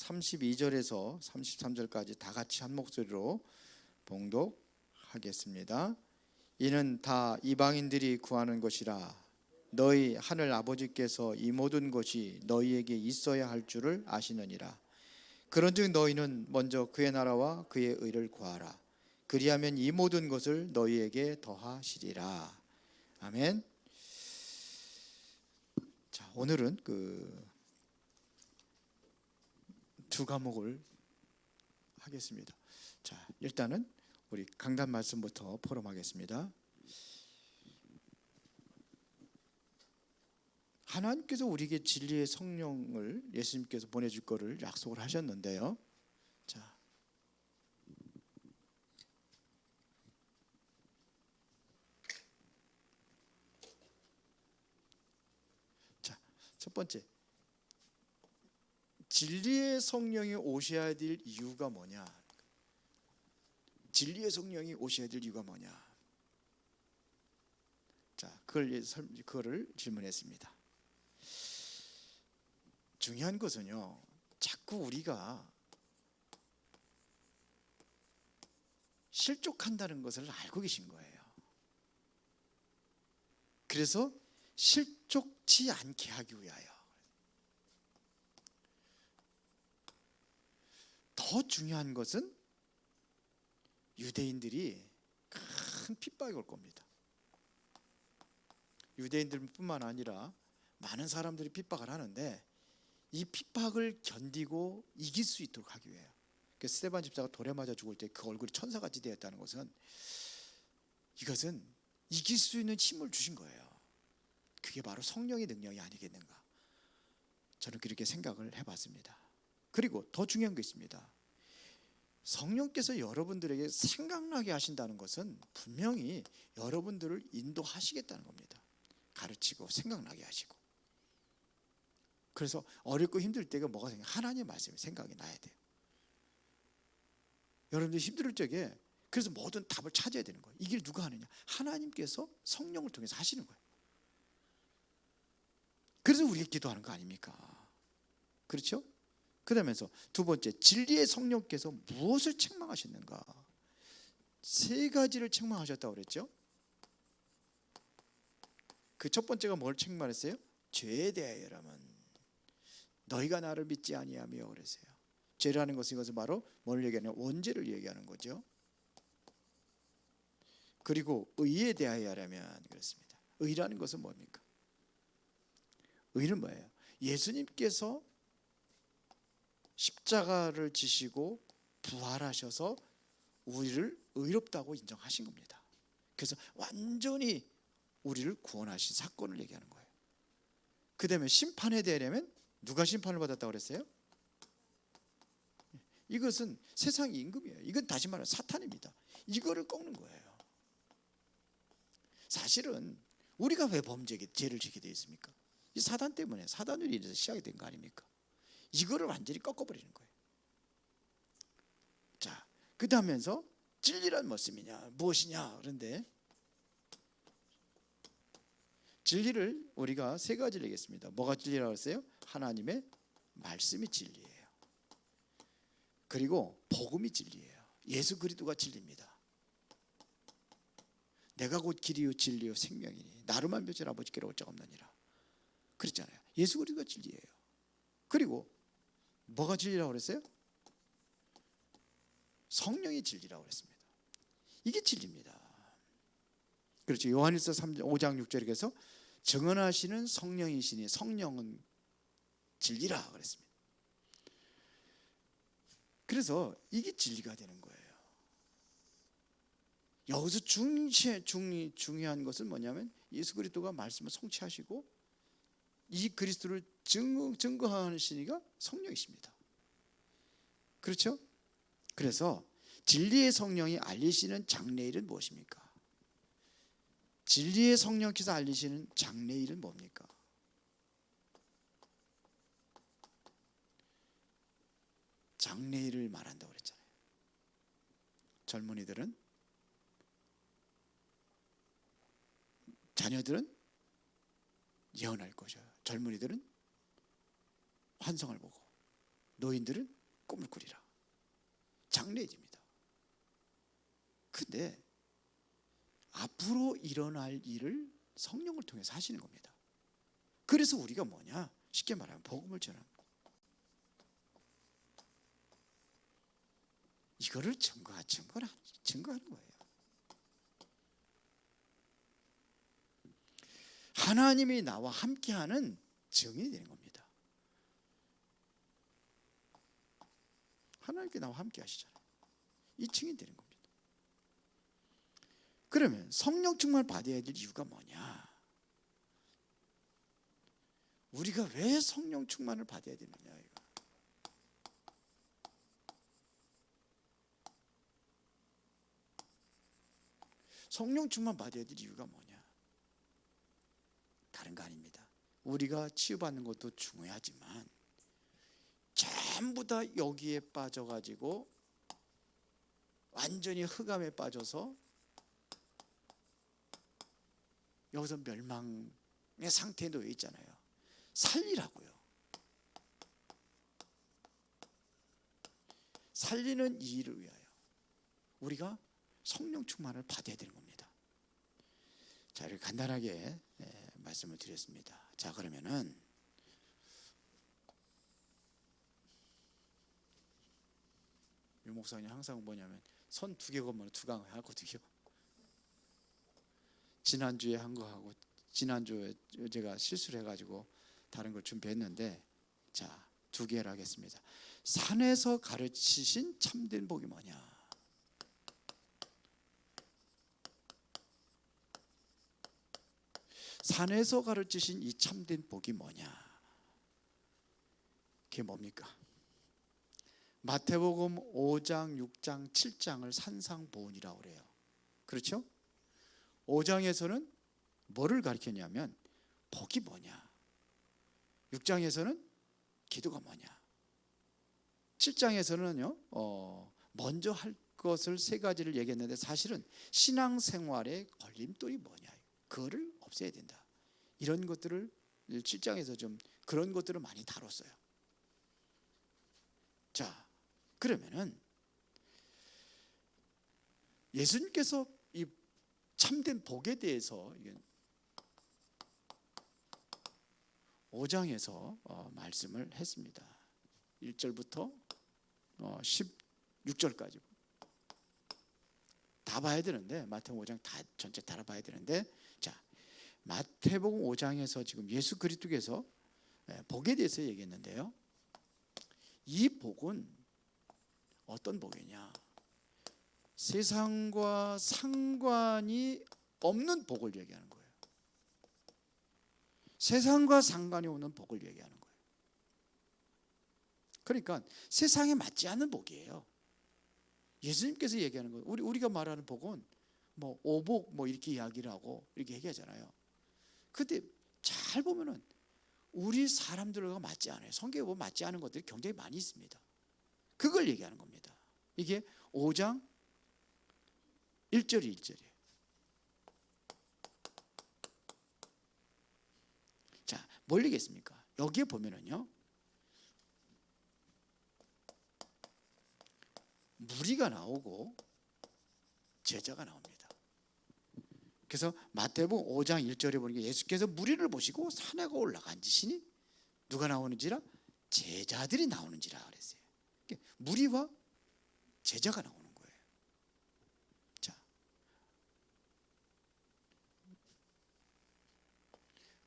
32절에서 33절까지 다 같이 한 목소리로 봉독하겠습니다. 이는 다 이방인들이 구하는 것이라. 너희 하늘 아버지께서 이 모든 것이 너희에게 있어야 할 줄을 아시느니라. 그런즉 너희는 먼저 그의 나라와 그의 의를 구하라. 그리하면 이 모든 것을 너희에게 더하시리라. 아멘. 자, 오늘은 두 과목을 하겠습니다. 자, 일단은 우리 강단 말씀부터 포럼하겠습니다. 하나님께서 우리에게 진리의 성령을 예수님께서 보내줄 것을 약속을 하셨는데요. 자, 첫 번째, 진리의 성령이 오셔야 될 이유가 뭐냐? 진리의 성령이 오셔야 될 이유가 뭐냐? 자, 그거를 질문했습니다. 중요한 것은요, 자꾸 우리가 실족한다는 것을 알고 계신 거예요. 그래서 실족치 않게 하기 위하여 더 중요한 것은 유대인들이 큰 핍박이 올 겁니다. 유대인들뿐만 아니라 많은 사람들이 핍박을 하는데 이 핍박을 견디고 이길 수 있도록 하기 위해요. 스데반 집사가 돌에 맞아 죽을 때 그 얼굴이 천사같이 되었다는 것은 이것은 이길 수 있는 힘을 주신 거예요. 그게 바로 성령의 능력이 아니겠는가? 저는 그렇게 생각을 해봤습니다. 그리고 더 중요한 게 있습니다. 성령께서 여러분들에게 생각나게 하신다는 것은 분명히 여러분들을 인도하시겠다는 겁니다. 가르치고 생각나게 하시고. 그래서 어렵고 힘들 때가 뭐가 생겨요? 하나님의 말씀이 생각이 나야 돼요. 여러분들이 힘들 적에 그래서 모든 답을 찾아야 되는 거예요. 이 길 누가 하느냐? 하나님께서 성령을 통해서 하시는 거예요. 그래서 우리가 기도하는 거 아닙니까? 그렇죠? 그러면서 두 번째, 진리의 성령께서 무엇을 책망하셨는가? 세 가지를 책망하셨다고 그랬죠? 그 첫 번째가 뭘 책망했어요? 죄에 대하여라면 너희가 나를 믿지 아니하며 그랬어요. 죄라는 것은 이것은 바로 뭘 얘기하냐? 원죄를 얘기하는 거죠. 그리고 의에 대하여라면 그렇습니다. 의라는 것은 뭡니까? 의는 뭐예요? 예수님께서 십자가를 지시고 부활하셔서 우리를 의롭다고 인정하신 겁니다. 그래서 완전히 우리를 구원하신 사건을 얘기하는 거예요. 그 다음에 심판에 대하려면 누가 심판을 받았다고 그랬어요? 이것은 세상의 임금이에요. 이건 다시 말하면 사탄입니다. 이거를 꺾는 거예요. 사실은 우리가 왜 죄를 지게 되어 있습니까? 이 사단 때문에, 사단으로 인해서 시작이 된 거 아닙니까? 이거를 완전히 꺾어버리는 거예요. 자, 그 다음에서 진리란 무엇이냐? 그런데 진리를 우리가 세 가지를 얘기했습니다. 뭐가 진리라고 했어요? 하나님의 말씀이 진리예요. 그리고 복음이 진리예요. 예수 그리스도가 진리입니다. 내가 곧 길이요 진리요 생명이니 나로만 벼질 아버지께로 올 자가 없느니라 그랬잖아요. 예수 그리스도가 진리예요. 그리고 뭐가 진리라고 그랬어요? 성령이 진리라고 그랬습니다. 이게 진리입니다. 그렇죠. 요한일서 5장 6절에 서 증언하시는 성령이시니 성령은 진리라 그랬습니다. 그래서 이게 진리가 되는 거예요. 여기서 중요한 것은 뭐냐면 예수 그리스도가 말씀을 성취하시고 이 그리스도를 증거하시니가 성령이십니다. 그렇죠? 그래서 진리의 성령이 알리시는 장래일은 무엇입니까? 진리의 성령께서 알리시는 장래일은 뭡니까? 장래일을 말한다고 그랬잖아요. 젊은이들은, 자녀들은 예언할 것이에요. 젊은이들은 환상을 보고, 노인들은 꿈을 꾸리라. 장래입니다. 근데 앞으로 일어날 일을 성령을 통해서 하시는 겁니다. 그래서 우리가 뭐냐? 쉽게 말하면 복음을 전하는 거예요. 이거를 증거하는 거예요. 하나님이 나와 함께하는 증인이 되는 겁니다. 하나님께 나와 함께 하시잖아요. 이 증인이 되는 겁니다. 그러면 성령 충만을 받아야 될 이유가 뭐냐? 우리가 왜 성령 충만을 받아야 되느냐? 성령 충만 받아야 될 이유가 뭐냐? 다른 거 아닙니다. 우리가 치유받는 것도 중요하지만 전부 다 여기에 빠져가지고 완전히 흑암에 빠져서 여기서 멸망의 상태에 놓여 있잖아요. 살리라고요. 살리는 이 일을 위하여 우리가 성령 충만을 받아야 되는 겁니다. 자, 이렇게 간단하게 말씀을 드렸습니다. 자, 그러면은 유 목사님 항상 뭐냐면 손 두 개 건면 두강 하거든요. 지난주에 한 거 하고 지난주에 제가 실수를 해가지고 다른 걸 준비했는데, 자, 두 개를 하겠습니다. 산에서 가르치신 참된 복이 뭐냐? 산에서 가르치신 이 참된 복이 뭐냐? 그게 뭡니까? 마태복음 5장, 6장, 7장을 산상보훈이라고 그래요. 그렇죠? 5장에서는 뭐를 가르쳤냐면 복이 뭐냐? 6장에서는 기도가 뭐냐? 7장에서는요 먼저 할 것을 세 가지를 얘기했는데 사실은 신앙생활의 걸림돌이 뭐냐? 그거를 없애야 된다. 이런 것들을 7장에서 좀 그런 것들을 많이 다뤘어요. 자, 그러면은 예수님께서 이 참된 복에 대해서 5장에서 말씀을 했습니다. 1절부터 16절까지 다 봐야 되는데, 마태복음 5장 다 전체 다 봐야 되는데, 자, 마태복음 5장에서 지금 예수 그리스도께서 복에 대해서 얘기했는데요. 이 복은 어떤 복이냐? 세상과 상관이 없는 복을 얘기하는 거예요. 세상과 상관이 없는 복을 얘기하는 거예요. 그러니까 세상에 맞지 않는 복이에요. 예수님께서 얘기하는 거예요. 우리가 말하는 복은 뭐 오복 뭐 이렇게 이야기를 하고 이렇게 얘기하잖아요. 근데 잘 보면은 우리 사람들과 맞지 않아요. 성경에 보면 맞지 않은 것들이 굉장히 많이 있습니다. 그걸 얘기하는 겁니다. 이게 5장 1절이 1절이에요. 자, 뭘 얘기했습니까? 여기에 보면은요, 무리가 나오고 제자가 나옵니다. 그래서 마태복음 5장 1절에 보니까 예수께서 무리를 보시고 산에 올라간지시니 누가 나오는지라? 제자들이 나오는지라 그랬어요. 무리와 제자가 나오는 거예요. 자,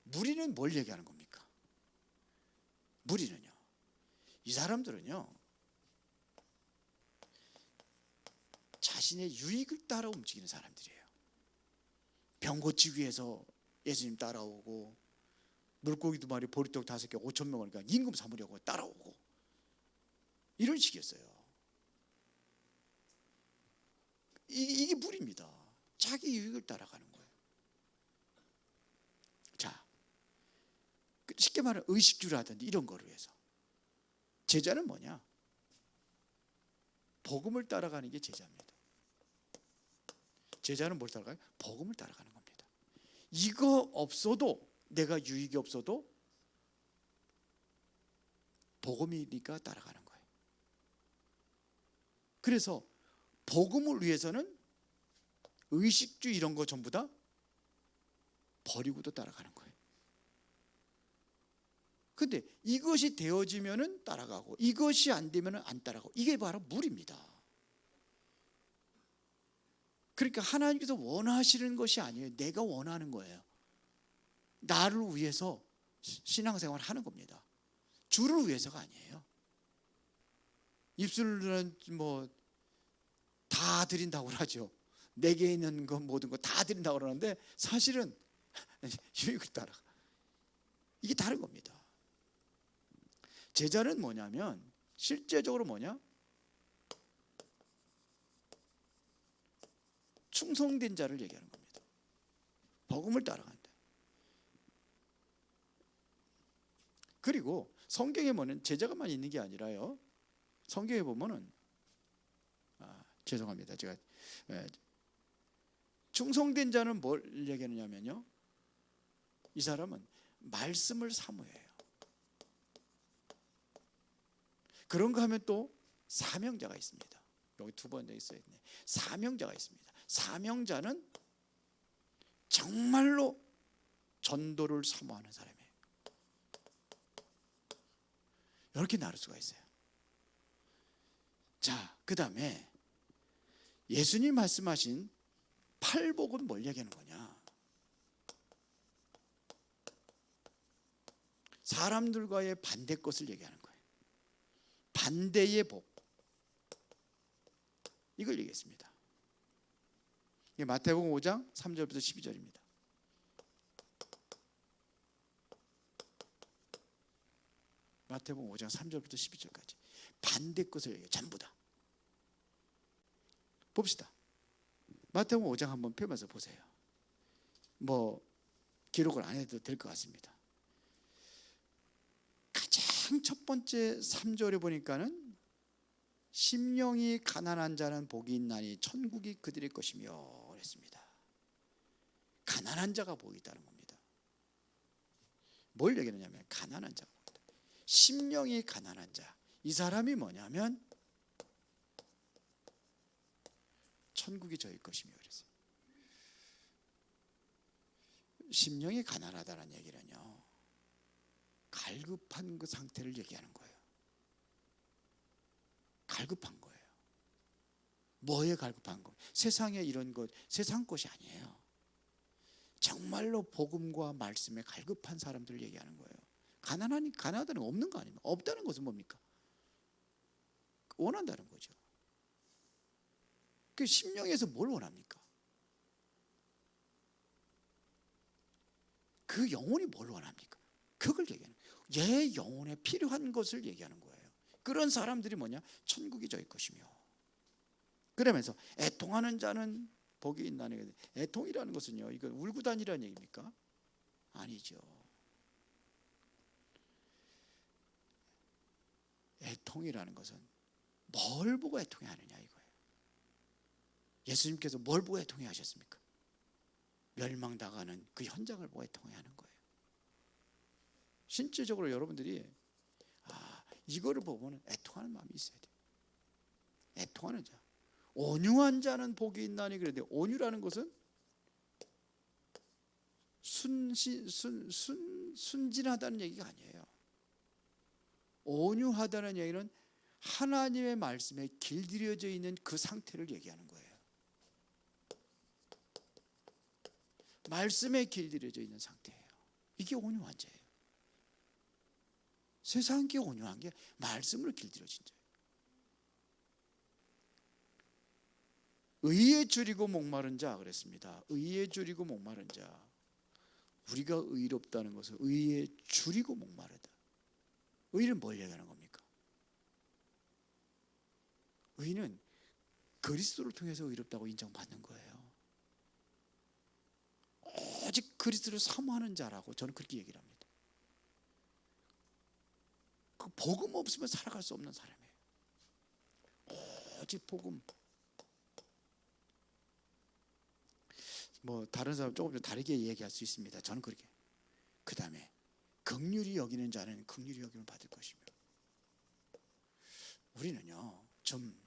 무리는 뭘 얘기하는 겁니까? 무리는요, 이 사람들은요 자신의 유익을 따라 움직이는 사람들이에요. 병 고치기 위해서 예수님 따라오고, 물고기 2마리 보리떡 5개 5,000명을 그러니까 임금 삼으려고 따라오고, 이런 식이었어요. 이게 무리입니다. 자기 유익을 따라가는 거예요. 자, 쉽게 말하면 의식주라든지 이런 거를 위해서. 제자는 뭐냐? 복음을 따라가는 게 제자입니다. 제자는 뭘 따라가요? 복음을 따라가는 겁니다. 이거 없어도, 내가 유익이 없어도 복음이니까 따라가는 거예요. 그래서 복음을 위해서는 의식주 이런 거 전부 다 버리고도 따라가는 거예요. 근데 이것이 되어지면은 따라가고 이것이 안 되면은 안 따라가고, 이게 바로 무리입니다. 그러니까 하나님께서 원하시는 것이 아니에요. 내가 원하는 거예요. 나를 위해서 신앙생활을 하는 겁니다. 주를 위해서가 아니에요. 입술은 뭐 다 드린다고 그러죠. 내게 있는 것 모든 거 다 드린다고 그러는데 사실은 유익을 따라, 이게 다른 겁니다. 제자는 뭐냐면 실제적으로 뭐냐? 충성된 자를 얘기하는 겁니다. 복음을 따라간다. 그리고 성경에 보면 제자가만 있는 게 아니라요, 성경에 보면은 죄송합니다. 제가 충성된 자는 뭘 얘기하느냐면요, 이 사람은 말씀을 사모해요. 그런가 하면 또 사명자가 있습니다. 여기 두 번 써 있네. 사명자가 있습니다. 사명자는 정말로 전도를 사모하는 사람이에요. 이렇게 나눌 수가 있어요. 자, 그 다음에 예수님 말씀하신 팔복은 뭘 얘기하는 거냐? 사람들과의 반대 것을 얘기하는 거예요. 반대의 복, 이걸 얘기했습니다. 이게 마태복음 5장 3절부터 12절입니다. 마태복음 5장 3절부터 12절까지 반대 것을 얘기해요. 전부 다 봅시다. 마태복음 5장 한번 펴면서 보세요. 뭐 기록을 안 해도 될 것 같습니다. 가장 첫 번째 3절에 보니까는 심령이 가난한 자는 복이 있나니 천국이 그들의 것이며 그랬습니다. 가난한 자가 복이 있다는 겁니다. 뭘 얘기하냐면 가난한 자가 복이 있다. 심령이 가난한 자, 이 사람이 뭐냐면 천국이 저희 것이며 그랬어요. 심령이 가난하다는 얘기는요, 갈급한 그 상태를 얘기하는 거예요. 갈급한 거예요. 뭐에 갈급한 거? 세상에 이런 것, 세상 것이 아니에요. 정말로 복음과 말씀에 갈급한 사람들을 얘기하는 거예요. 가난하다는 건 없는 거 아닙니까? 없다는 것은 뭡니까? 원한다는 거죠. 그 심령에서 뭘 원합니까? 그 영혼이 뭘 원합니까? 그걸 얘기하는 거예요. 얘 영혼에 필요한 것을 얘기하는 거예요. 그런 사람들이 뭐냐? 천국이 저희 것이며. 그러면서 애통하는 자는 복이 있나니, 애통이라는 것은요, 이건 울고 다니라는 얘기입니까? 아니죠. 애통이라는 것은 뭘 보고 애통해하느냐 이거예요. 예수님께서 뭘 보고 애통해 하셨습니까? 멸망당하는 그 현장을 보고 애통해 하는 거예요. 실질적으로 여러분들이 이거를 보면 애통하는 마음이 있어야 돼요. 애통하는 자, 온유한 자는 복이 있나니 그랬는데, 온유라는 것은 순진하다는 얘기가 아니에요. 온유하다는 얘기는 하나님의 말씀에 길들여져 있는 그 상태를 얘기하는 거예요. 말씀에 길들여져 있는 상태예요. 이게 온유한 자예요. 세상에 온유한 게 말씀으로 길들여진 자예요. 의에 줄이고 목마른 자 그랬습니다. 의에 줄이고 목마른 자. 우리가 의롭다는 것은 의에 줄이고 목마르다. 의는 뭘 얘기하는 겁니까? 의는 그리스도를 통해서 의롭다고 인정받는 거예요. 오직 그리스도를 사모하는 자라고 저는 그렇게 얘기를 합니다. 그 복음 없으면 살아갈 수 없는 사람이에요. 오직 복음. 뭐 다른 사람 조금 좀 다르게 얘기할 수 있습니다. 저는 그렇게. 그 다음에 긍휼히 여기는 자는 긍휼히 여김을 받을 것이며. 우리는요 좀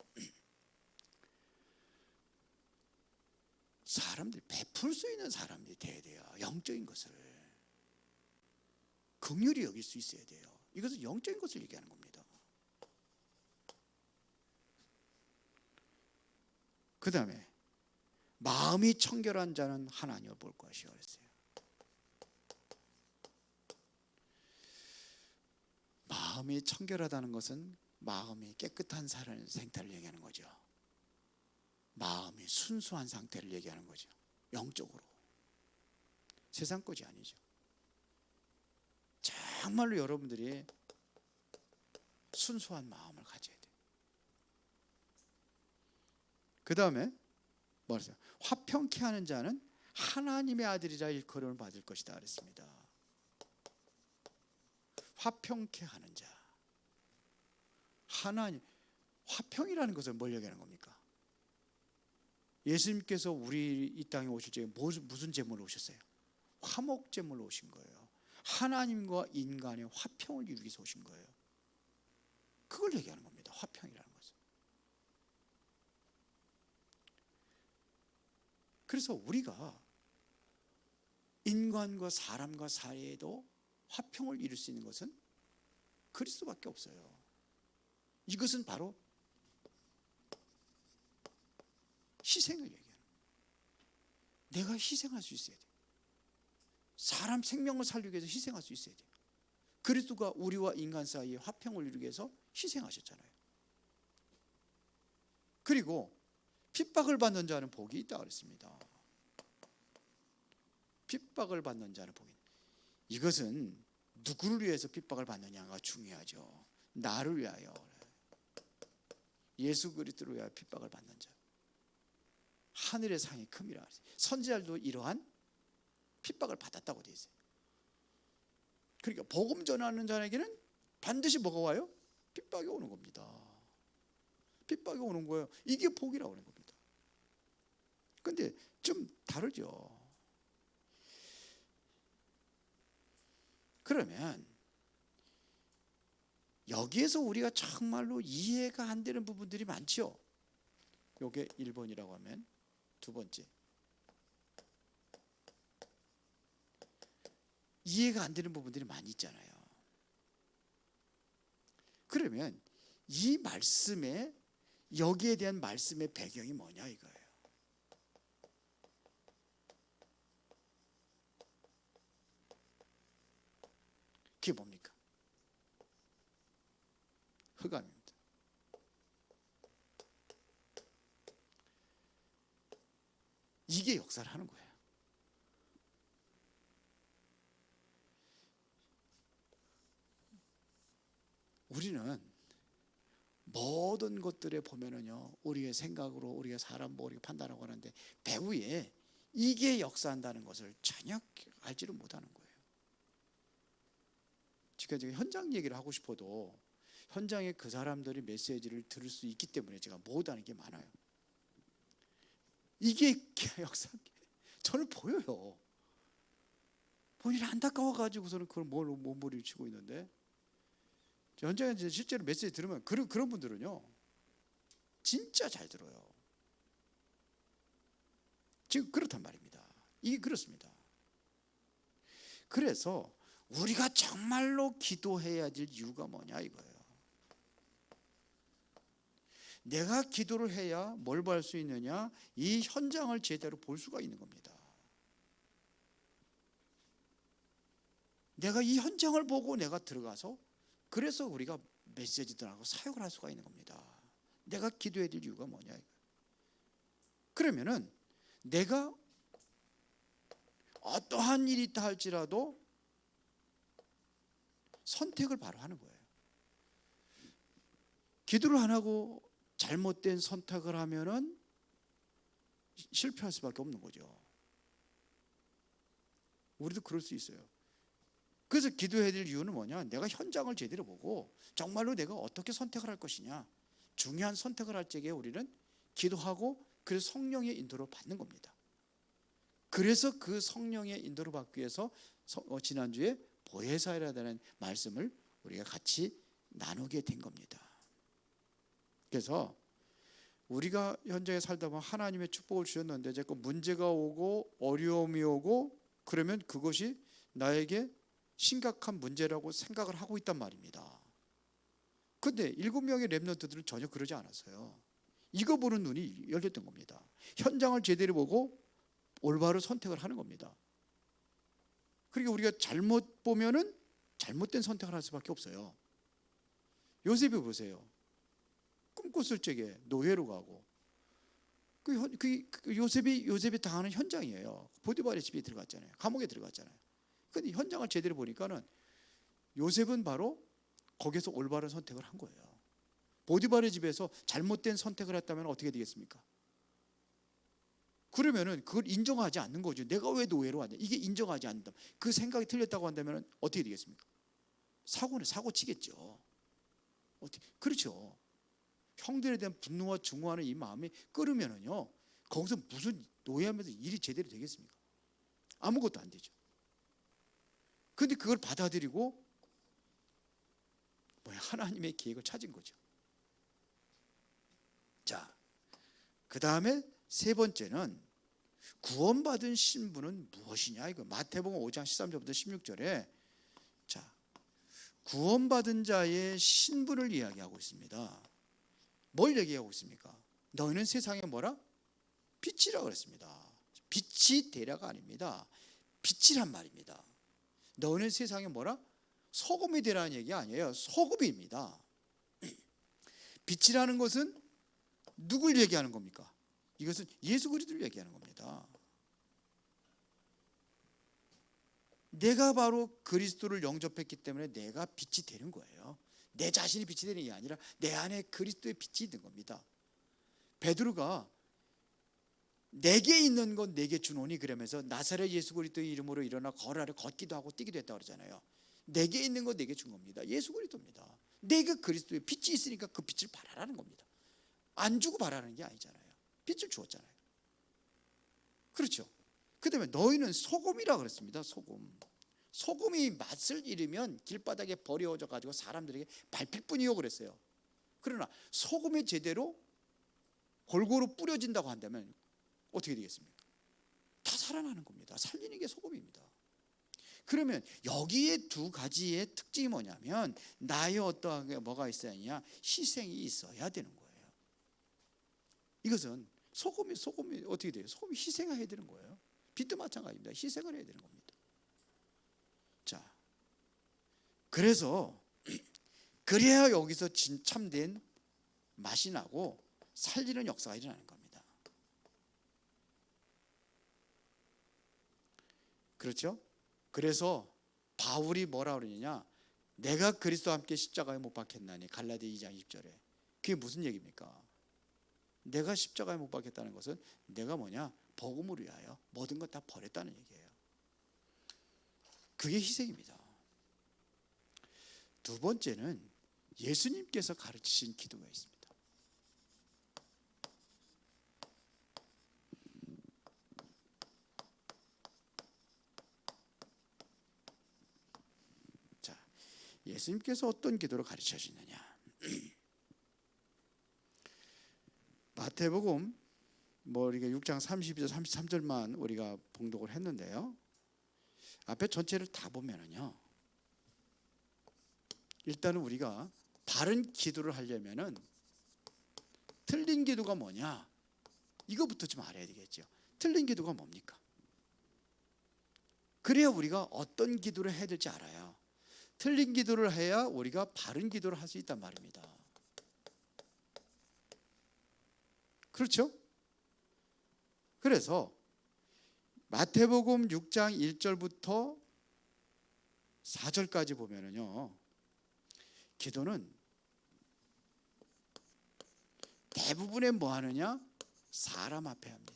있는 사람들이 돼야 돼요. 영적인 것을 긍휼히 여길 수 있어야 돼요. 이것은 영적인 것을 얘기하는 겁니다. 그 다음에 마음이 청결한 자는 하나님을 볼 것이요 그랬어요. 마음이 청결하다는 것은 마음이 깨끗한 사람의 상태를 얘기하는 거죠. 마음이 순수한 상태를 얘기하는 거죠. 영적으로. 세상 것이 아니죠. 정말로 여러분들이 순수한 마음을 가져야 돼요. 그 다음에 뭐랬어요? 화평케 하는 자는 하나님의 아들이라 일컬음을 받을 것이다 그랬습니다. 화평케 하는 자. 하나님, 화평이라는 것은 뭘 얘기하는 겁니까? 예수님께서 우리 이 땅에 오실 적에 무슨 제물로 오셨어요? 화목 제물로 오신 거예요. 하나님과 인간의 화평을 이루기 위해서 오신 거예요. 그걸 얘기하는 겁니다. 화평이라는 것은. 그래서 우리가 인간과 사람과 사이에도 화평을 이룰 수 있는 것은 그리스도밖에 없어요. 이것은 바로 희생을 얘기하는 거예요. 내가 희생할 수 있어야 돼요. 사람 생명을 살리기 위해서 희생할 수 있어야 돼요. 그리스도가 우리와 인간 사이에 화평을 이루기 위해서 희생하셨잖아요. 그리고 핍박을 받는 자는 복이 있다 그랬습니다. 핍박을 받는 자는 복이 있다. 이것은 누구를 위해서 핍박을 받느냐가 중요하죠. 나를 위하여. 예수 그리스도를 위하여 핍박을 받는 자. 하늘의 상이 큼이라. 선지자들도 이러한 핍박을 받았다고 되어 있어요. 그러니까 복음 전하는 자에게는 반드시 뭐가 와요? 핍박이 오는 겁니다. 핍박이 오는 거예요. 이게 복이라고 하는 겁니다. 근데 좀 다르죠. 그러면 여기에서 우리가 정말로 이해가 안 되는 부분들이 많죠. 요게 1번이라고 하면 두 번째. 이해가 안 되는 부분들이 많이 있잖아요. 그러면 이 말씀에 여기에 대한 말씀의 배경이 뭐냐 이거예요. 그게 뭡니까? 흑암입니다. 이게 역사를 하는 거예요. 우리는 모든 것들에 보면은요, 우리의 생각으로 우리가 사람 우리가 판단하고 하는데 배후에 이게 역사한다는 것을 전혀 알지를 못하는 거예요. 제가 현장 얘기를 하고 싶어도 현장에 그 사람들이 메시지를 들을 수 있기 때문에 제가 못하는 게 많아요. 이게 역사, 저는 보여요. 본인이 안타까워가지고서는 그걸 몸부림을 치고 있는데, 현장에 실제로 메시지 들으면 그런 분들은요 진짜 잘 들어요. 지금 그렇단 말입니다. 이게 그렇습니다. 그래서 우리가 정말로 기도해야 될 이유가 뭐냐 이거예요. 내가 기도를 해야 뭘 볼 수 있느냐? 이 현장을 제대로 볼 수가 있는 겁니다. 내가 이 현장을 보고 내가 들어가서 그래서 우리가 메시지들하고 사역을 할 수가 있는 겁니다. 내가 기도해야 될 이유가 뭐냐? 그러면은 내가 어떠한 일이 있다 할지라도 선택을 바로 하는 거예요. 기도를 안 하고 잘못된 선택을 하면은 실패할 수밖에 없는 거죠. 우리도 그럴 수 있어요. 그래서 기도해야 될 이유는 뭐냐? 내가 현장을 제대로 보고 정말로 내가 어떻게 선택을 할 것이냐, 중요한 선택을 할 적에 우리는 기도하고 그래서 성령의 인도를 받는 겁니다. 그래서 그 성령의 인도를 받기 위해서 지난주에 보혜사라는 말씀을 우리가 같이 나누게 된 겁니다. 그래서 우리가 현장에 살다 보면 하나님의 축복을 주셨는데 자꾸 문제가 오고 어려움이 오고 그러면 그것이 나에게 심각한 문제라고 생각을 하고 있단 말입니다. 근데 7명의 렘넌트들은 전혀 그러지 않았어요. 이거 보는 눈이 열렸던 겁니다. 현장을 제대로 보고 올바른 선택을 하는 겁니다. 그러니까 우리가 잘못 보면은 잘못된 선택을 할 수밖에 없어요. 요셉이 보세요. 꿈꿨을 적에 노예로 가고 요셉이 당하는 현장이에요. 보디발의 집에 들어갔잖아요. 감옥에 들어갔잖아요. 근데 현장을 제대로 보니까는 요셉은 바로 거기서 올바른 선택을 한 거예요. 보디발의 집에서 잘못된 선택을 했다면 어떻게 되겠습니까? 그러면은 그걸 인정하지 않는 거죠. 내가 왜 노예로 왔냐? 이게 인정하지 않는다. 그 생각이 틀렸다고 한다면 어떻게 되겠습니까? 사고 치겠죠. 그렇죠. 형들에 대한 분노와 증오하는 이 마음이 끓으면은요, 거기서 무슨 노예하면서 일이 제대로 되겠습니까? 아무것도 안 되죠. 근데 그걸 받아들이고 하나님의 계획을 찾은 거죠. 자, 그 다음에 세 번째는 구원받은 신분은 무엇이냐? 이거 마태복음 5장 13절부터 16절에 자, 구원받은 자의 신분을 이야기하고 있습니다. 뭘 얘기하고 있습니까? 너희는 세상에 뭐라? 빛이라고 그랬습니다. 빛이 되라가 아닙니다. 빛이란 말입니다. 너희는 세상에 뭐라? 소금이 되라는 얘기 아니에요. 소금입니다. 빛이라는 것은 누굴 얘기하는 겁니까? 이것은 예수 그리스도를 얘기하는 겁니다. 내가 바로 그리스도를 영접했기 때문에 내가 빛이 되는 거예요. 내 자신이 빛이 되는 게 아니라 내 안에 그리스도의 빛이 있는 겁니다. 베드로가 내게 있는 건 내게 주노니 그러면서 나사렛 예수 그리스도의 이름으로 일어나 걸어라 걷기도 하고 뛰기도 했다고 그러잖아요. 내게 있는 건 내게 준 겁니다. 예수 그리스도입니다. 내가 그리스도의 빛이 있으니까 그 빛을 발하라는 겁니다. 안 주고 발하는 게 아니잖아요. 빛을 주었잖아요. 그렇죠. 그 다음에 너희는 소금이라 그랬습니다. 소금이 맛을 잃으면 길바닥에 버려져 가지고 사람들에게 밟힐 뿐이요 그랬어요. 그러나 소금이 제대로 골고루 뿌려진다고 한다면 어떻게 되겠습니까? 다 살아나는 겁니다. 살리는 게 소금입니다. 그러면 여기에 두 가지의 특징이 뭐냐면 나의 어떠한 게 뭐가 있어야 하냐? 희생이 있어야 되는 거예요. 이것은 소금이 어떻게 돼요? 소금이 희생해야 되는 거예요. 빛도 마찬가지입니다. 희생을 해야 되는 겁니다. 자, 그래서 그래야 여기서 참된 맛이 나고 살리는 역사가 일어나는 겁니다. 그렇죠? 그래서 바울이 뭐라 그러느냐? 내가 그리스도와 함께 십자가에 못 박혔나니 갈라디 2장 20절에 그게 무슨 얘기입니까? 내가 십자가에 못 박혔다는 것은 내가 뭐냐? 복음을 위하여 모든 것 다 버렸다는 얘기예요. 그게 희생입니다. 두 번째는 예수님께서 가르치신 기도가 있습니다. 자, 예수님께서 어떤 기도를 가르쳐 주시느냐? 마태복음 우리가 6장 32절 33절만 우리가 봉독을 했는데요. 앞에 전체를 다 보면은요. 일단은 우리가 바른 기도를 하려면은 틀린 기도가 뭐냐? 이거부터 좀 알아야 되겠죠. 틀린 기도가 뭡니까? 그래야 우리가 어떤 기도를 해야 될지 알아요. 틀린 기도를 해야 우리가 바른 기도를 할 수 있단 말입니다. 그렇죠? 그래서 마태복음 6장 1절부터 4절까지 보면은요. 기도는 대부분의 뭐 하느냐? 사람 앞에 합니다.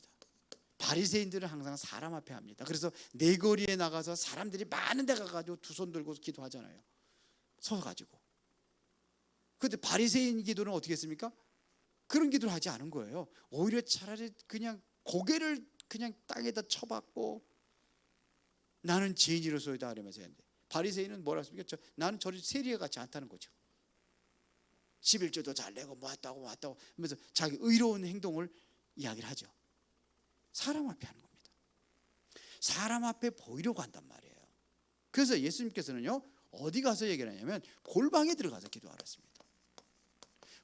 바리새인들은 항상 사람 앞에 합니다. 그래서 내거리에 나가서 사람들이 많은 데 가가지고 두 손 들고 기도하잖아요. 서서 가지고. 그런데 바리새인 기도는 어떻게 했습니까? 그런 기도를 하지 않은 거예요. 오히려 차라리 그냥 고개를 그냥 땅에다 쳐박고 나는 죄인이로소이다 하면서 했는데 바리새인은 뭐라 했습니까? 나는 저를 세리와 같지 않다는 거죠. 11조도 잘 내고 뭐 했다고 하면서 자기 의로운 행동을 이야기를 하죠. 사람 앞에 하는 겁니다. 사람 앞에 보이려고 한단 말이에요. 그래서 예수님께서는요, 어디 가서 얘기를 하냐면 골방에 들어가서 기도하라 했습니다.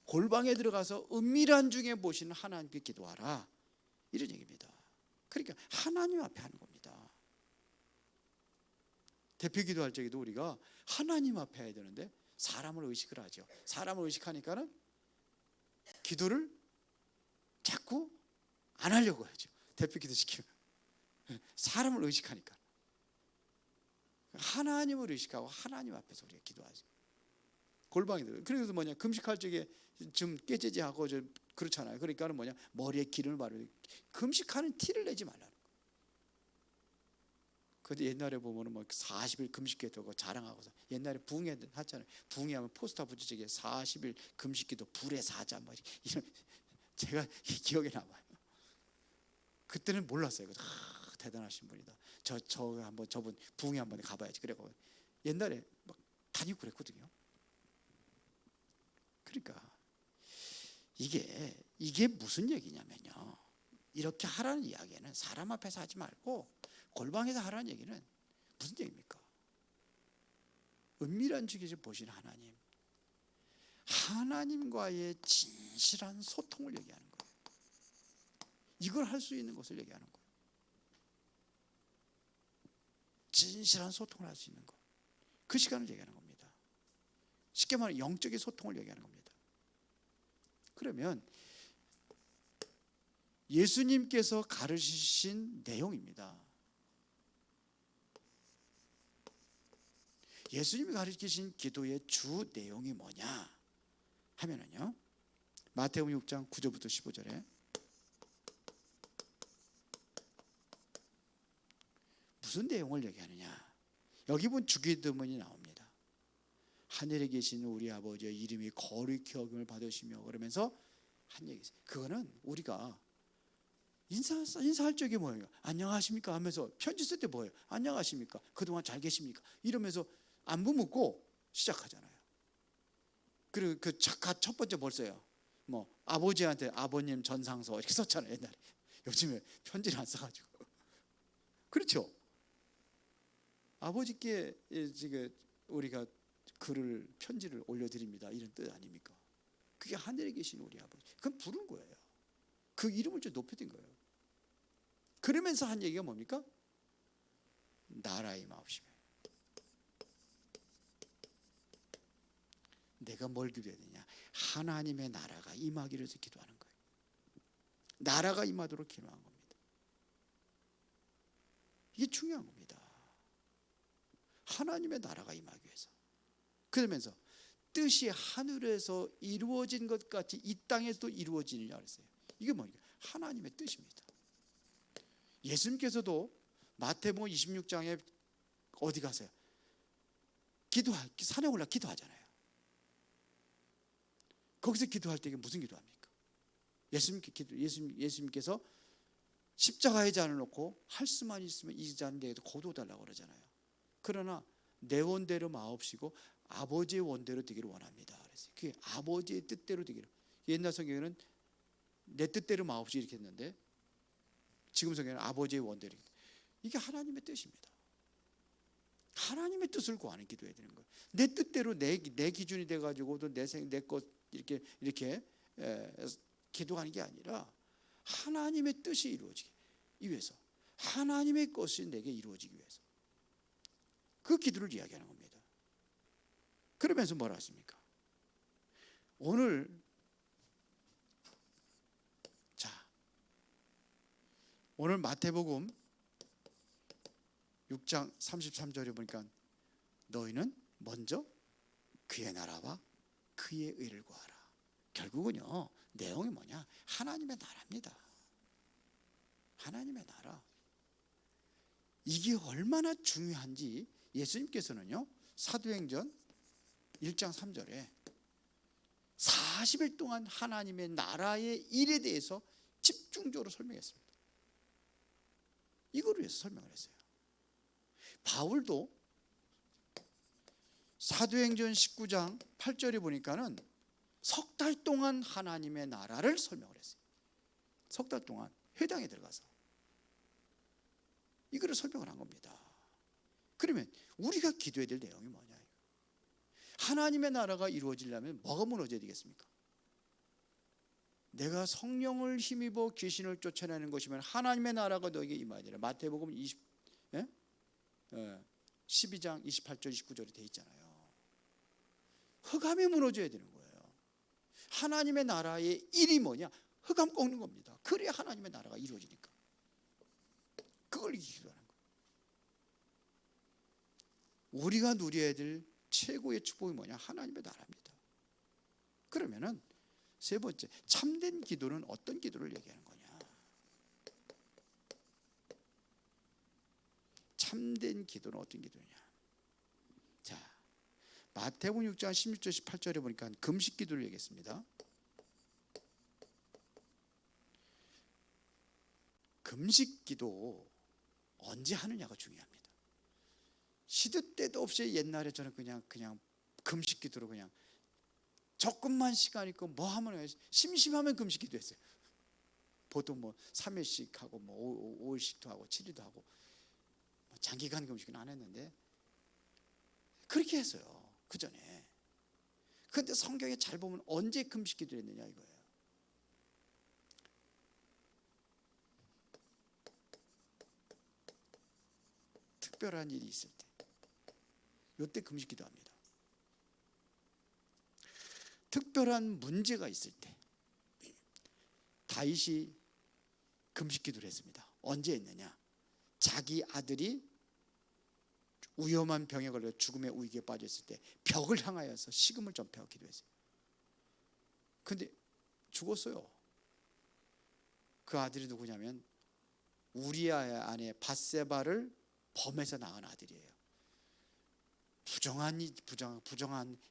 골방에 들어가서 은밀한 중에 보시는 하나님께 기도하라, 이런 얘기입니다. 그러니까 하나님 앞에 하는 겁니다. 대표 기도할 적에도 우리가 하나님 앞에 해야 되는데 사람을 의식을 하죠. 사람을 의식하니까는 기도를 자꾸 안 하려고 하죠. 대표 기도 시키면 사람을 의식하니까. 하나님을 의식하고 하나님 앞에서 우리가 기도하죠. 골방에 들어요. 그래서 뭐냐, 금식할 적에 좀 깨재재하고 좀 그렇잖아요. 그러니까는 뭐냐, 머리에 기름을 바르고 금식하는 티를 내지 말라는 거예요. 근데 옛날에 보면은 뭐 40일 금식기도 자랑하고서 옛날에 부흥회 하잖아요. 부흥회하면 포스터 붙이기에 40일 금식기도 불의 사자 뭐 이런, 제가 기억에 남아요. 그때는 몰랐어요. 대단하신 분이다. 저 한번 저분 부흥회 한번 가봐야지. 그래고 옛날에 막 다니고 그랬거든요. 그러니까 이게 무슨 얘기냐면요, 이렇게 하라는 이야기는 사람 앞에서 하지 말고 골방에서 하라는 얘기는 무슨 얘기입니까? 은밀한 중에서 보시는 하나님, 하나님과의 진실한 소통을 얘기하는 거예요. 이걸 할 수 있는 것을 얘기하는 거예요. 진실한 소통을 할 수 있는 것, 그 시간을 얘기하는 겁니다. 쉽게 말하면 영적인 소통을 얘기하는 겁니다. 그러면 예수님께서 가르치신 내용입니다. 예수님이 가르치신 기도의 주 내용이 뭐냐 하면은요, 마태복음 6장 9절부터 15절에 무슨 내용을 얘기하느냐, 여기 보면 주기도문이 나옵니다. 하늘에 계신 우리 아버지의 이름이 거룩히 여김을 받으시며, 그러면서 한 얘기 있어요. 그거는 우리가 인사할 적에 뭐예요? 안녕하십니까 하면서, 편지 쓸 때 뭐예요? 안녕하십니까? 그동안 잘 계십니까? 이러면서 안부 묻고 시작하잖아요. 그리고 그 첫 번째 뭘 써요? 뭐 아버지한테 아버님 전상서 이렇게 썼잖아요 옛날에. 요즘에 편지를 안 써가지고. 그렇죠? 아버지께 지금 우리가 편지를 올려드립니다, 이런 뜻 아닙니까? 그게 하늘에 계신 우리 아버지, 그건 부른 거예요. 그 이름을 좀 높여준 거예요. 그러면서 한 얘기가 뭡니까? 나라의 마옵시며. 내가 뭘 기도해야 되냐? 하나님의 나라가 임하기를 위해서 기도하는 거예요. 나라가 임하도록 기도한 겁니다. 이게 중요한 겁니다. 하나님의 나라가 임하기 위해서. 그러면서 뜻이 하늘에서 이루어진 것 같이 이 땅에서도 이루어지느냐 그랬어요. 이게 뭐냐? 하나님의 뜻입니다. 예수님께서도 마태복음 26장에 어디 가세요? 산에 올라 기도하잖아요. 거기서 기도할 때 무슨 기도합니까? 예수님께서 십자가의 잔을 놓고 할 수만 있으면 이 잔 내게도 거두어달라고 그러잖아요. 그러나 내 원대로 마옵시고 아버지의 원대로 되기를 원합니다. 그랬어요. 그게 아버지의 뜻대로 되기를. 옛날 성경에는 내 뜻대로 마옵시 이렇게 했는데, 지금 성경에는 아버지의 원대로. 이게 하나님의 뜻입니다. 하나님의 뜻을 구하는 기도해야 되는 거예요. 내 뜻대로 내 기준이 돼가지고도 내 것 이렇게 기도하는 게 아니라 하나님의 뜻이 이루어지기 위해서, 하나님의 것이 내게 이루어지기 위해서 그 기도를 이야기하는 겁니다. 그러면서 뭐라 했습니까? 오늘 마태복음 6장 33절에 보니까 너희는 먼저 그의 나라와 그의 의를 구하라. 결국은요, 내용이 뭐냐? 하나님의 나라입니다. 하나님의 나라. 이게 얼마나 중요한지 예수님께서는요, 사도행전 1장 3절에 40일 동안 하나님의 나라의 일에 대해서 집중적으로 설명했습니다. 이거를 위해서 설명을 했어요. 바울도 사도행전 19장 8절에 보니까는 석 달 동안 하나님의 나라를 설명을 했어요. 석 달 동안 회당에 들어가서 이거를 설명을 한 겁니다. 그러면 우리가 기도해야 될 내용이 뭐냐? 하나님의 나라가 이루어지려면 뭐가 무너져야 되겠습니까? 내가 성령을 힘입어 귀신을 쫓아내는 것이면 하나님의 나라가 너에게 임하리라. 마태복음 12장 28절 29절에 돼 있잖아요. 흑암이 무너져야 되는 거예요. 하나님의 나라의 일이 뭐냐? 흑암 꺾는 겁니다. 그래야 하나님의 나라가 이루어지니까. 그걸 기도하는 거예요. 우리가 누려야 될 최고의 축복이 뭐냐? 하나님의 나라입니다. 그러면은 세 번째, 참된 기도는 어떤 기도를 얘기하는 거냐? 참된 기도는 어떤 기도냐? 자, 마태복음 6장 16절 18절에 보니까 금식 기도를 얘기했습니다. 금식 기도 언제 하느냐가 중요합니다. 시도 때도 없이 옛날에 저는 그냥 금식 기도로 그냥 조금만 시간 있고 뭐 하면 심심하면 금식 기도 했어요. 보통 뭐 3일씩 하고 뭐 5일씩도 하고 7일도 하고 뭐 장기간 금식은 안 했는데 그렇게 했어요. 그 전에. 그런데 성경에 잘 보면 언제 금식 기도를 했느냐 이거예요. 특별한 일이 있을 때, 이때 금식 기도합니다. 특별한 문제가 있을 때 다윗이 금식 기도를 했습니다. 언제 했느냐? 자기 아들이 위험한 병에 걸려 죽음의 위기에 빠졌을 때 벽을 향하여서 식음을 전폐하고 기도했어요. 근데 죽었어요. 그 아들이 누구냐면 우리아의 아내 밧세바를 범해서 낳은 아들이에요. 부정한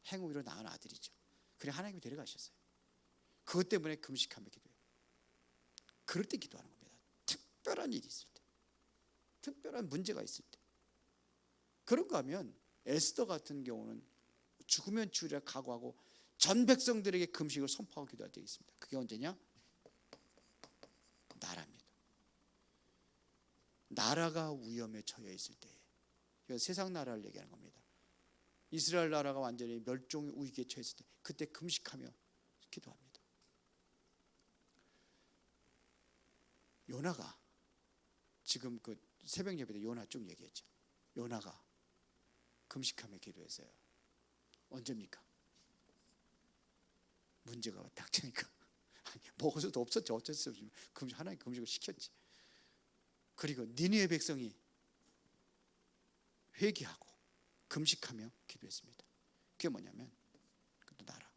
행위로 낳은 아들이죠. 그래 하나님이 데려가셨어요. 그것 때문에 금식하며 기도해요. 그럴 때 기도하는 겁니다. 특별한 일이 있을 때, 특별한 문제가 있을 때. 그런가 하면 에스더 같은 경우는 죽으면 죽으리라 각오하고 전 백성들에게 금식을 선포하고 기도할 때가 있습니다. 그게 언제냐? 나라입니다. 나라가 위험에 처해 있을 때, 세상 나라를 얘기하는 겁니다. 이스라엘 나라가 완전히 멸종 위기에 처했을 때 그때 금식하며 기도합니다. 요나가 지금 그 새벽 예배 때 요나 쭉 얘기했죠. 요나가 금식하며 기도했어요. 언제입니까? 문제가 닥치니까. 먹어서도 없었죠. 어쩔 수 없이 하나님 금식을 시켰지. 그리고 니느웨 백성이 회개하고 금식하며 기도했습니다. 그게 뭐냐면 그것도 나라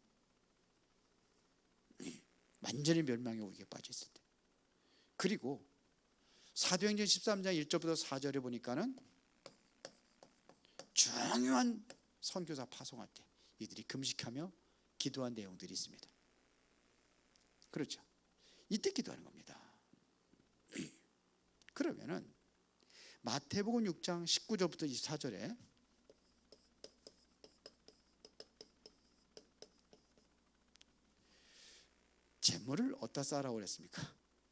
완전히 멸망의 위기에 빠져있을 때. 그리고 사도행전 13장 1절부터 4절에 보니까는 중요한 선교사 파송할 때 이들이 금식하며 기도한 내용들이 있습니다. 그렇죠. 이때 기도하는 겁니다. 그러면은 마태복음 6장 19절부터 24절에 재물을 어디다 쌓으라고 그랬습니까?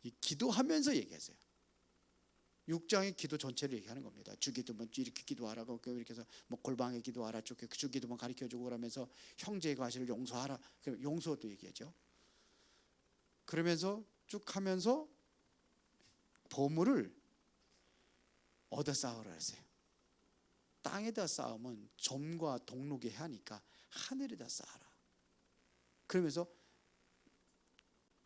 이 기도하면서 얘기했어요. 6장의 기도 전체를 얘기하는 겁니다. 주기도면 이렇게 기도하라고 이렇게 해서 뭐 골방에 기도하라, 주기도면 가르쳐주고 그러면서 형제의 과실을 용서하라. 용서도 얘기하죠. 그러면서 쭉 하면서 보물을 어디다 쌓으라 했어요. 땅에다 쌓으면 점과 동록이 하니까 하늘에다 쌓아라. 그러면서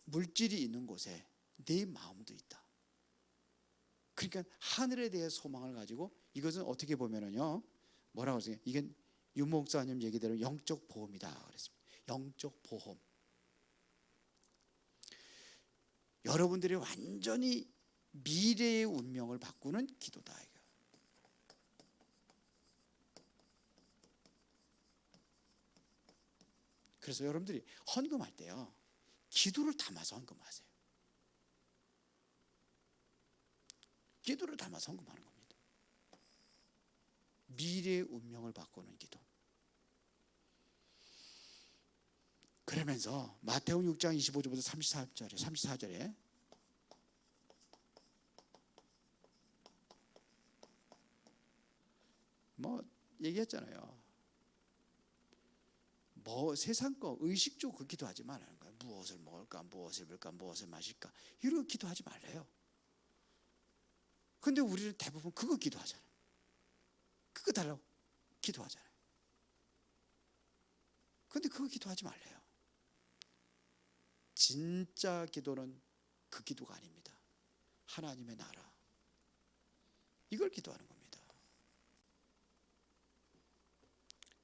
물질이 있는 곳에 내 마음도 있다. 그러니까 하늘에 대해 소망을 가지고 이것은 어떻게 보면은요 뭐라고 하세요? 이게 유 목사님 얘기대로 영적 보험이다 그랬습니다. 영적 보험. 여러분들이 완전히 미래의 운명을 바꾸는 기도다 이거. 그래서 여러분들이 헌금할 때요 기도를 담아서 헌금하세요. 기도를 담아서 헌금하는 겁니다. 미래의 운명을 바꾸는 기도. 그러면서 마태복음 6장 25절부터 34절에 뭐 얘기했잖아요. 뭐 세상 거 의식적으로 기도하지 말라는 거예요. 무엇을 먹을까, 무엇을 입을까, 무엇을 마실까, 이런 거 기도하지 말래요. 근데 우리는 대부분 그거 기도하잖아요. 그거 달라고 기도하잖아요. 근데 그거 기도하지 말래요. 진짜 기도는 그 기도가 아닙니다. 하나님의 나라, 이걸 기도하는 겁니다.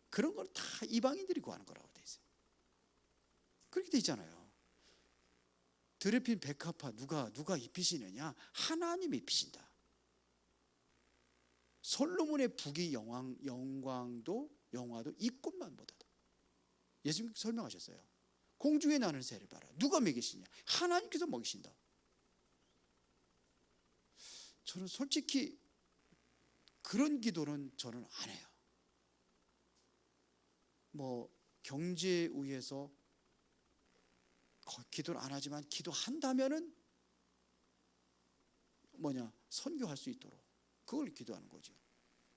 그런 걸 다 이방인들이 구하는 거라고 돼 있어요. 그렇게 돼 있잖아요. 드레핀 백합화 누가 입히시느냐? 하나님이 입히신다. 솔로몬의 북이 영화도 이꽃만 보다다. 예수님께서 설명하셨어요. 공중에 나는 새를 봐라. 누가 먹이시냐? 하나님께서 먹이신다. 저는 솔직히 그런 기도는 저는 안 해요. 뭐 경제에 의해서 기도를 안 하지만 기도한다면은 선교할 수 있도록 그걸 기도하는 거죠.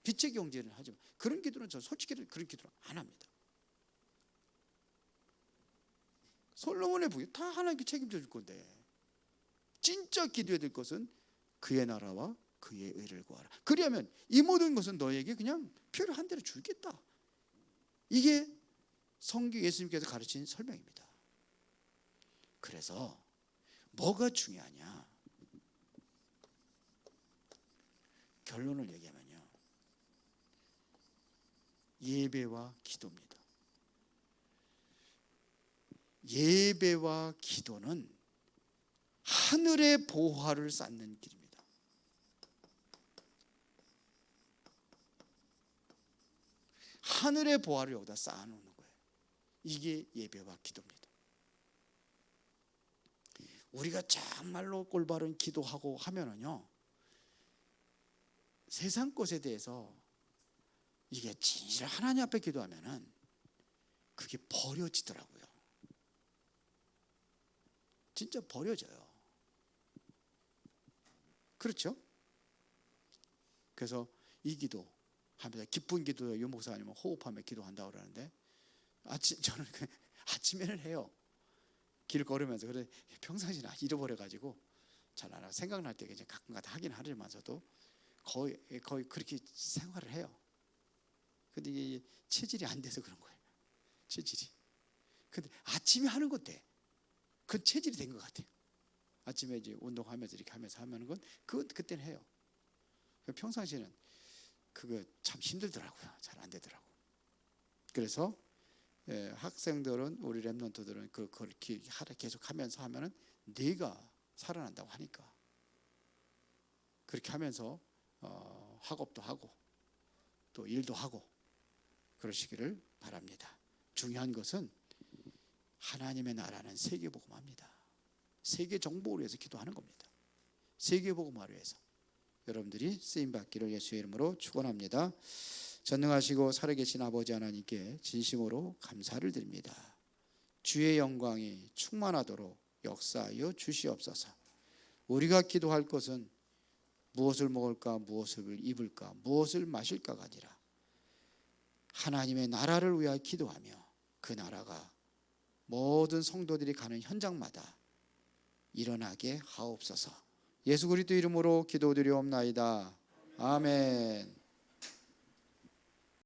빛의 경제는 하지만 그런 기도는 저 솔직히 그런 기도를 안 합니다. 솔로몬의 북이 다 하나님께 책임져 줄 건데, 진짜 기도해야 될 것은 그의 나라와 그의 의를 구하라. 그리하면 이 모든 것은 너에게 그냥 필요한 대로 주겠다. 이게 성경 예수님께서 가르친 설명입니다. 그래서 뭐가 중요하냐? 결론을 얘기하면요, 예배와 기도입니다. 예배와 기도는 하늘의 보화를 쌓는 길입니다. 하늘의 보화를 여기다 쌓아놓는 거예요. 이게 예배와 기도입니다. 우리가 정말로 꼴바른 기도하고 하면은요, 세상 것에 대해서 이게 진실한 하나님 앞에 기도하면은 그게 버려지더라고요. 진짜 버려져요. 그렇죠? 그래서 이 기도 하면서 기쁜 기도, 유 목사님은 호흡하며 기도한다고 그러는데 저는 아침에는 해요. 길 걸으면서. 그래 평상시에 잃어버려가지고 잘 안 하고 생각날 때 그냥 가끔가다 하긴 하지만서도 거의 그렇게 생활을 해요. 근데 이게 체질이 안 돼서 그런 거예요. 체질이. 근데 아침에 하는 건데 그건 체질이 된 것 같아요. 아침에 이제 운동하면서 이렇게 하면서 하는 건 그때는 해요. 평상시에는 그거 참 힘들더라고요. 잘 안 되더라고. 그래서 학생들은, 우리 랩런트들은 그걸 계속 하면서 하면은 내가 살아난다고 하니까 그렇게 하면서 학업도 하고 또 일도 하고 그러시기를 바랍니다. 중요한 것은 하나님의 나라는 세계복음화입니다. 세계 정복을 위해서 기도하는 겁니다. 세계복음화를 위해서 여러분들이 쓰임받기를 예수의 이름으로 축원합니다. 전능하시고 살아계신 아버지 하나님께 진심으로 감사를 드립니다. 주의 영광이 충만하도록 역사하여 주시옵소서. 우리가 기도할 것은 무엇을 먹을까, 무엇을 입을까, 무엇을 마실까가 아니라 하나님의 나라를 위하여 기도하며 그 나라가 모든 성도들이 가는 현장마다 일어나게 하옵소서. 예수 그리스도 이름으로 기도드리옵나이다. 아멘.